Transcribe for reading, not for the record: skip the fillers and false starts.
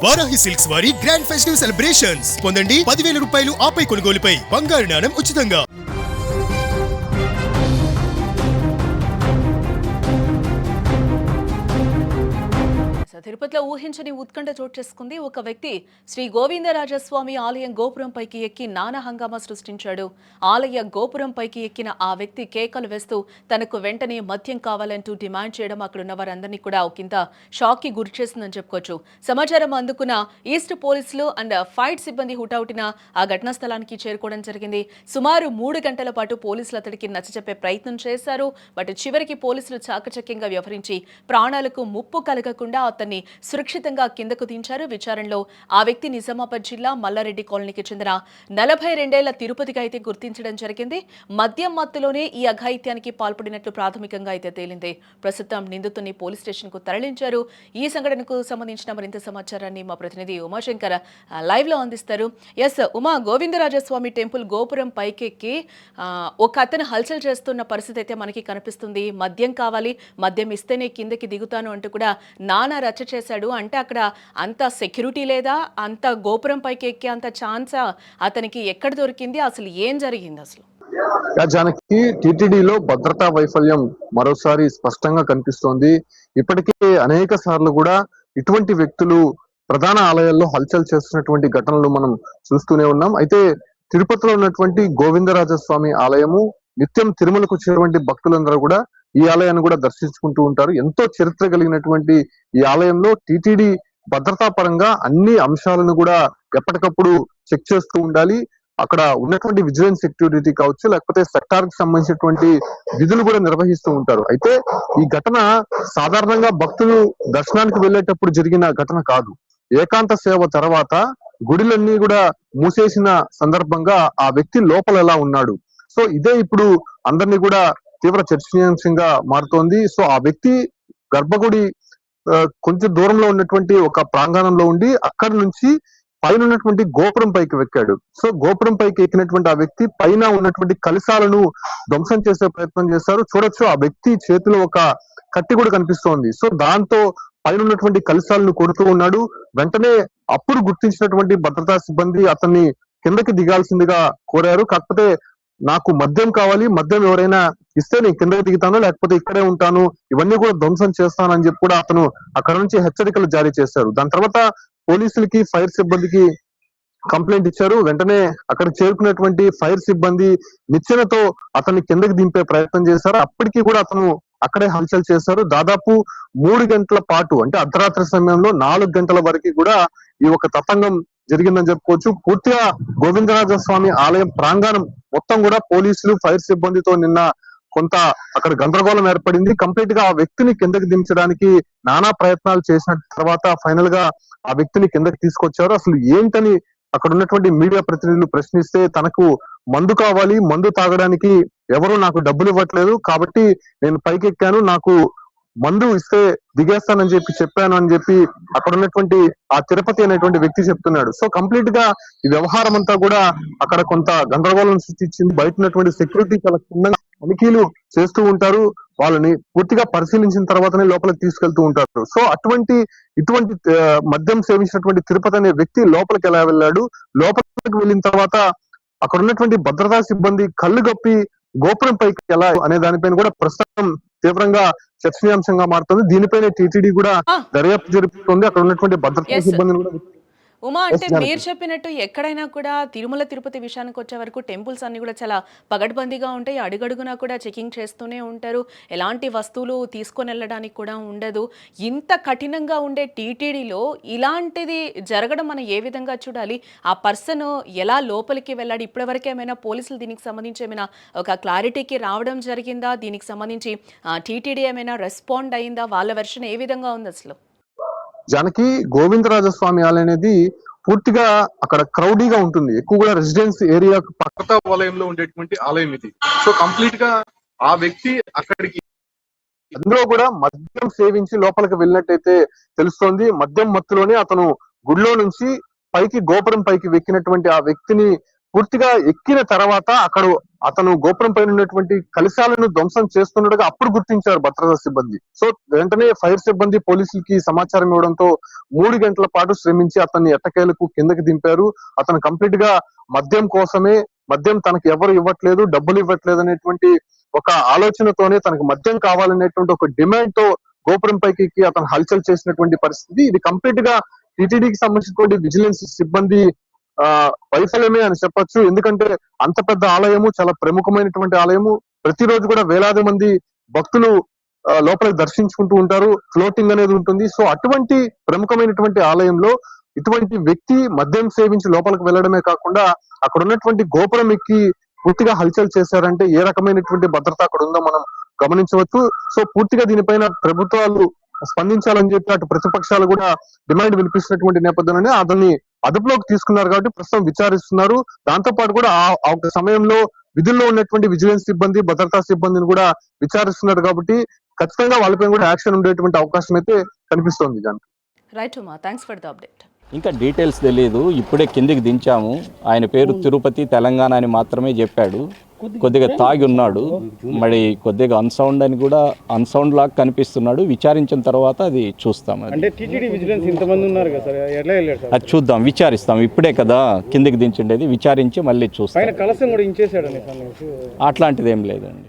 Varahi silks వారి grand festive celebrations పొందండి 10,000 రూపాయలు ఆపై కొనుగోలుపై బంగారు నాణెం ఉచితంగా. తిరుపతిలో ఊహించని ఉత్కంఠ చోటు చేసుకుంది. ఒక వ్యక్తి శ్రీ గోవిందరాజస్వామి ఆలయం గోపురం పైకి ఎక్కి నానా హంగామా సృష్టించాడు. ఆలయ గోపురం పైకి ఎక్కిన ఆ వ్యక్తి కేకలు వేస్తూ తనకు వెంటనే మద్యం కావాలంటూ డిమాండ్ చేయడం అక్కడున్న వారందరినీ కూడా ఒకంత షాక్ కి గురి చేసిందని చెప్పుకోవచ్చు. సమాచారం అందుకున్న ఈస్ట్ పోలీసులు అండ్ ఫైర్ సిబ్బంది హుటాహుటిన ఆ ఘటనా స్థలానికి చేరుకోవడం జరిగింది. సుమారు 3 గంటల పాటు పోలీసులు అతడికి నచ్చజెప్పే ప్రయత్నం చేశారు. బట్ చివరికి పోలీసులు చాకచక్యంగా వ్యవహరించి ప్రాణాలకు ముప్పు కలగకుండా అతన్ని సురక్షితంగా కిందకు దించారు. విచారణలో ఆ వ్యక్తి నిజామాబాద్ జిల్లా మల్లారెడ్డి కాలనీకి చెందిన 42 ఏళ్ల తిరుపతిగా అయితే గుర్తించడం జరిగింది. మద్యం మత్తులోనే ఈ అఘాయిత్యానికి పాల్పడినట్లు ప్రాథమికంగా అయితే తేలింది. ప్రస్తుతం నిందితుని పోలీస్ స్టేషన్ కు తరలించారు. ఈ సంఘటనకు సంబంధించిన మరింత సమాచారాన్ని మా ప్రతినిధి ఉమాశంకర్ లైవ్ లో అందిస్తారు. ఎస్ ఉమా, గోవిందరాజస్వామి టెంపుల్ గోపురం పైకెక్కి ఒక అతను హల్చల్ చేస్తున్న పరిస్థితి అయితే మనకి కనిపిస్తుంది. మద్యం కావాలి, మద్యం ఇస్తేనే కిందకి దిగుతాను అంటూ కూడా నానా రచ్చ చేశాడు. అంటే అక్కడ అంత సెక్యూరిటీ లేదా, అంత గోపురం పైకి ఎక్కే అంత ఛాన్స్ అతనికి ఎక్కడ దొరికింది, అసలు ఏం జరిగింది అసలు? జానకి, టీటీడీలో భద్రతా వైఫల్యం మరోసారి స్పష్టంగా కనిపిస్తోంది. ఇప్పటికే అనేక సార్లు కూడా ఇటువంటి వ్యక్తులు ప్రధాన ఆలయాల్లో హల్చల్ చేస్తున్నటువంటి ఘటనలు మనం చూస్తూనే ఉన్నాం. అయితే తిరుపతిలో ఉన్నటువంటి గోవిందరాజస్వామి ఆలయము నిత్యం తిరుమలకు వచ్చేటువంటి భక్తులందరూ కూడా ఈ ఆలయాన్ని కూడా దర్శించుకుంటూ ఉంటారు. ఎంతో చరిత్ర కలిగినటువంటి ఈ ఆలయంలో టీటీడీ భద్రతా పరంగా అన్ని అంశాలను కూడా ఎప్పటికప్పుడు చెక్ చేస్తూ ఉండాలి. అక్కడ ఉన్నటువంటి విజిలెన్స్ సెక్యూరిటీ కావచ్చు, లేకపోతే సెక్టార్ కి సంబంధించినటువంటి విధులు కూడా నిర్వహిస్తూ ఉంటారు. అయితే ఈ ఘటన సాధారణంగా భక్తులు దర్శనానికి వెళ్ళేటప్పుడు జరిగిన ఘటన కాదు. ఏకాంత సేవ తర్వాత గుడిలన్నీ కూడా మూసేసిన సందర్భంగా ఆ వ్యక్తి లోపల ఎలా ఉన్నాడు, సో ఇదే ఇప్పుడు అందరినీ కూడా తీవ్ర చర్చనీయాంశంగా మారుతోంది. సో ఆ వ్యక్తి గర్భగుడి కొంచెం దూరంలో ఉన్నటువంటి ఒక ప్రాంగణంలో ఉండి అక్కడి నుంచి పైన ఉన్నటువంటి గోపురం పైకి ఎక్కాడు. సో గోపురం పైకి ఎక్కినటువంటి ఆ వ్యక్తి పైన ఉన్నటువంటి కలశాలను ధ్వంసం చేసే ప్రయత్నం చేశారు. చూడొచ్చు, ఆ వ్యక్తి చేతిలో ఒక కత్తి కూడా కనిపిస్తోంది. సో దాంతో పైన ఉన్నటువంటి కలశాలను కొడుతూ ఉన్నాడు. వెంటనే అప్పుడు గుర్తించినటువంటి భద్రతా సిబ్బంది అతన్ని కిందకి దిగాల్సిందిగా కోరారు. కాకపోతే నాకు మద్యం కావాలి, మద్యం ఎవరైనా ఇస్తే నేను కిందకి దిగుతాను, లేకపోతే ఇక్కడే ఉంటాను, ఇవన్నీ కూడా ధ్వంసం చేస్తానని చెప్పి కూడా అతను అక్కడ నుంచి హెచ్చరికలు జారీ చేశారు. దాని తర్వాత పోలీసులకి, ఫైర్ సిబ్బందికి కంప్లైంట్ ఇచ్చారు. వెంటనే అక్కడ చేరుకున్నటువంటి ఫైర్ సిబ్బంది నిచ్చెనతో అతన్ని కిందకి దింపే ప్రయత్నం చేశారు. అప్పటికీ కూడా అతను అక్కడే హల్చల్ చేశారు. దాదాపు 3 గంటల పాటు, అంటే అర్ధరాత్రి సమయంలో 4 గంటల వరకు కూడా ఈ ఒక తతంగం జరిగిందని చెప్పుకోవచ్చు. పూర్తిగా గోవిందరాజస్వామి ఆలయం ప్రాంగణం మొత్తం కూడా పోలీసులు, ఫైర్ సిబ్బందితో నిన్న కొంత అక్కడ గందరగోళం ఏర్పడింది. కంప్లీట్ గా ఆ వ్యక్తిని కిందకి దించడానికి నానా ప్రయత్నాలు చేసిన తర్వాత ఫైనల్ గా ఆ వ్యక్తిని కిందకి తీసుకొచ్చారు. అసలు ఏంటని అక్కడ ఉన్నటువంటి మీడియా ప్రతినిధులు ప్రశ్నిస్తే, తనకు మందు కావాలి, మందు తాగడానికి ఎవరు నాకు డబ్బులు ఇవ్వట్లేదు, కాబట్టి నేను పైకి ఎక్కాను, నాకు మందు ఇస్తే దిగేస్తానని చెప్పాను అని చెప్పి అక్కడ ఉన్నటువంటి ఆ తిరుపతి అనేటువంటి వ్యక్తి చెప్తున్నాడు. సో కంప్లీట్ గా ఈ వ్యవహారం అంతా కూడా అక్కడ కొంత గందరగోళం సృష్టించింది. బయట ఉన్నటువంటి సెక్యూరిటీ చాలా క్షుణ్ణంగా తనిఖీలు చేస్తూ ఉంటారు. వాళ్ళని పూర్తిగా పరిశీలించిన తర్వాతనే లోపలికి తీసుకెళ్తూ ఉంటారు. సో ఇటువంటి మద్యం సేవించినటువంటి తిరుపతి అనే వ్యక్తి లోపలికి ఎలా వెళ్ళాడు, లోపలికి వెళ్ళిన తర్వాత అక్కడ ఉన్నటువంటి భద్రతా సిబ్బంది కళ్ళు గప్పి గోపురం పైకి ఎలా అనే దానిపైన కూడా ప్రస్తుతం తీవ్రంగా చర్చనీయాంశంగా మారుతుంది. దీనిపైన టీటీడీ కూడా దర్యాప్తు జరుపుతుంది. అక్కడ ఉన్నటువంటి భద్రతా సిబ్బందిని కూడా ఉమా, అంటే మీరు చెప్పినట్టు ఎక్కడైనా కూడా తిరుమల తిరుపతి విషయానికి వచ్చే వరకు టెంపుల్స్ అన్ని కూడా చాలా పగడ్బందీగా ఉంటాయి. అడుగడుగునా కూడా చెకింగ్ చేస్తూనే ఉంటారు. ఎలాంటి వస్తువులు తీసుకొని వెళ్ళడానికి కూడా ఉండదు. ఇంత కఠినంగా ఉండే టీటీడీలో ఇలాంటిది జరగడం మనం ఏ విధంగా చూడాలి? ఆ పర్సన్ ఎలా లోపలికి వెళ్ళాడు? ఇప్పటివరకు ఏమైనా పోలీసులు దీనికి సంబంధించి ఏమైనా ఒక క్లారిటీకి రావడం జరిగిందా? దీనికి సంబంధించి టీటీడీ ఏమైనా రెస్పాండ్ అయిందా? వాళ్ళ వెర్షన్ ఏ విధంగా ఉంది అసలు? జానకి, గోవిందరాజస్వామి ఆలయం అనేది పూర్తిగా అక్కడ క్రౌడీగా ఉంటుంది. ఎక్కువ కూడా రెసిడెన్స్ ఏరియా పక్కత వలయంలో ఉండేటువంటి ఆలయం ఇది. సో కంప్లీట్ గా ఆ వ్యక్తి అక్కడికి అందులో కూడా మద్యం సేవించి లోపలికి వెళ్ళినట్టయితే తెలుస్తోంది. మద్యం మత్తులోనే అతను గుడిలో నుంచి పైకి గోపురం పైకి ఎక్కినటువంటి ఆ వ్యక్తిని పూర్తిగా ఎక్కిన తర్వాత అక్కడ అతను గోపురం పైన ఉన్నటువంటి కలశాలను ధ్వంసం చేస్తుండగా అప్పుడు గుర్తించారు భద్రతా సిబ్బంది. సో వెంటనే ఫైర్ సిబ్బంది పోలీసులకి సమాచారం ఇవ్వడంతో 3 గంటల పాటు శ్రమించి అతన్ని ఎట్టకేలకు కిందకి దింపారు. అతను కంప్లీట్ గా మద్యం కోసమే, మద్యం తనకి ఎవరు ఇవ్వట్లేదు, డబ్బులు ఇవ్వట్లేదు అనేటువంటి ఒక ఆలోచనతోనే తనకు మద్యం కావాలనేటువంటి ఒక డిమాండ్ తో గోపురం పైకి ఎక్కి అతను హల్చల్ చేసినటువంటి పరిస్థితి. ఇది కంప్లీట్ గా టీటీడీకి సంబంధించినటువంటి విజిలెన్స్ సిబ్బంది వైఫల్యమే అని చెప్పొచ్చు. ఎందుకంటే అంత పెద్ద ఆలయము, చాలా ప్రముఖమైనటువంటి ఆలయము, ప్రతిరోజు కూడా వేలాది మంది భక్తులు లోపలికి దర్శించుకుంటూ ఉంటారు. ఫ్లోటింగ్ అనేది ఉంటుంది. సో అటువంటి ప్రముఖమైనటువంటి ఆలయంలో ఇటువంటి వ్యక్తి మద్యం సేవించి లోపలికి వెళ్ళడమే కాకుండా అక్కడ ఉన్నటువంటి గోపురం ఎక్కి పూర్తిగా హల్చల్ చేశారంటే ఏ రకమైనటువంటి భద్రత అక్కడ ఉందో మనం గమనించవచ్చు. సో పూర్తిగా దీనిపైన ప్రభుత్వాలు స్పందించాలని చెప్పి అటు ప్రతిపక్షాలు కూడా డిమాండ్ వినిపిస్తున్నటువంటి నేపథ్యంలోనే అతన్ని అదుపులోకి తీసుకున్నారు కాబట్టి ప్రస్తుతం విచారిస్తున్నారు. దాంతో పాటు కూడా ఆ ఒక సమయంలో విధుల్లో ఉన్నటువంటి విజిలెన్స్ సిబ్బంది, భద్రతా సిబ్బందిని కూడా విచారిస్తున్నారు కాబట్టి ఖచ్చితంగా వాళ్ళపై కూడా యాక్షన్ ఉండేటువంటి అవకాశం అయితే కనిపిస్తోంది. దానికి right Uma, thanks for the update. ఇంకా డీటెయిల్స్ తెలియదు, ఇప్పుడే కిందికి దించాము. ఆయన పేరు తిరుపతి, తెలంగాణ అని మాత్రమే చెప్పాడు. కొద్దిగా తాగి ఉన్నాడు, మరి కొద్దిగా అన్సౌండ్ లాగా కనిపిస్తున్నాడు. విచారించిన తర్వాత అది చూస్తాం. అంటే టీటీడీ విజిలెన్స్ ఇంతమంది ఉన్నారు కదా సార్, ఎట్లా వెళ్ళారు సార్? అది చూద్దాం, విచారిస్తాం. ఇప్పుడే కదా కిందికి దించిండేది, విచారించి మళ్ళీ చూస్తాం. ఆయన కలసం కూడా ఇంచేసాడు అట్లాంటిది ఏం లేదండి.